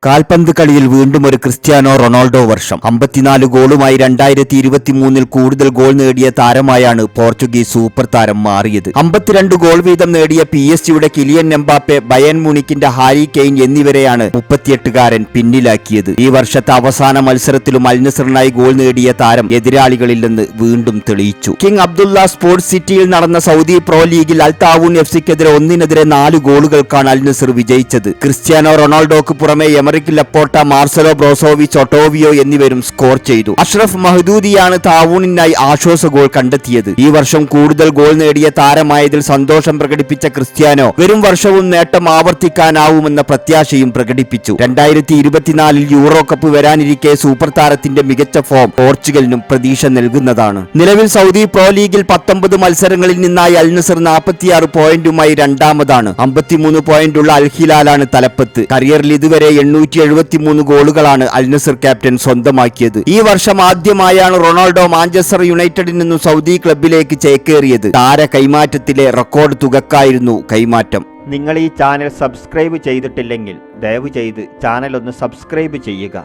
കാൽപന്ത് കളിയിൽ വീണ്ടും ഒരു ക്രിസ്ത്യാനോ റൊണാൾഡോ വർഷം. 54 ഗോളുമായി 2023 കൂടുതൽ ഗോൾ നേടിയ താരമായാണ് പോർച്ചുഗീസ് സൂപ്പർ താരം മാറിയത്. 52 ഗോൾ വീതം നേടിയ PSG-യുടെ കിലിയൻ എംബാപ്പെ, ബയൺ മ്യൂണിക്കിന്റെ ഹാരി കെയ്ൻ എന്നിവരെയാണ് 38-കാരൻ പിന്നിലാക്കിയത്. ഈ വർഷത്തെ അവസാന മത്സരത്തിലും അൽ നസറിനായി ഗോൾ നേടിയ താരം എതിരാളികളിൽ നിന്ന് വീണ്ടും തെളിയിച്ചു. കിങ് അബ്ദുള്ള സ്പോർട്സ് സിറ്റിയിൽ നടന്ന സൗദി പ്രോ ലീഗിൽ അൽ താവൂൻ FC-ക്കെതിരെ 1-4 ഗോളുകൾക്കാണ് അൽ നസർ വിജയിച്ചത്. ക്രിസ്ത്യാനോ റൊണാൾഡോക്ക് പുറമെ എമറിക് ലപ്പോർട്ട, മാർസലോ ബ്രോസോവിച്ച്, ഒട്ടോവിയോ എന്നിവരും സ്കോർ ചെയ്തു. അഷ്റഫ് മഹ്ദൂദിയാണ് താവൂണിനായി ആശ്വാസ ഗോൾ കണ്ടെത്തിയത്. ഈ വർഷം കൂടുതൽ ഗോൾ നേടിയ താരമായതിൽ സന്തോഷം പ്രകടിപ്പിച്ച ക്രിസ്ത്യാനോ വരും വർഷവും നേട്ടം ആവർത്തിക്കാനാവുമെന്ന പ്രത്യാശയും പ്രകടിപ്പിച്ചു. 2024 യൂറോ കപ്പ് വരാനിരിക്കെ സൂപ്പർ താരത്തിന്റെ മികച്ച ഫോം പോർച്ചുഗലിനും പ്രതീക്ഷ നൽകുന്നതാണ്. നിലവിൽ സൗദി പ്രോ ലീഗിൽ 19 മത്സരങ്ങളിൽ നിന്നായി അൽ നസർ 46 പോയിന്റുമായി രണ്ടാമതാണ്. 53 പോയിന്റുള്ള അൽ ഹിലാലാണ് തലപ്പത്ത്. കരിയറിൽ ഇതുവരെ 873 ഗോളുകളാണ് അൽ നസർ ക്യാപ്റ്റൻ സ്വന്തമാക്കിയത്. ഈ വർഷം ആദ്യമായാണ് റൊണാൾഡോ മാഞ്ചസ്റ്റർ യുണൈറ്റഡിൽ നിന്നും സൗദി ക്ലബിലേക്ക് ചേക്കേറിയത്. താര കൈമാറ്റത്തിലെ റെക്കോർഡ് തുകക്കായിരുന്നു കൈമാറ്റം. നിങ്ങൾ ഈ ചാനൽ സബ്സ്ക്രൈബ് ചെയ്തിട്ടില്ലെങ്കിൽ ദയവ് ചെയ്ത് ചാനൽ ഒന്ന് സബ്സ്ക്രൈബ് ചെയ്യുക.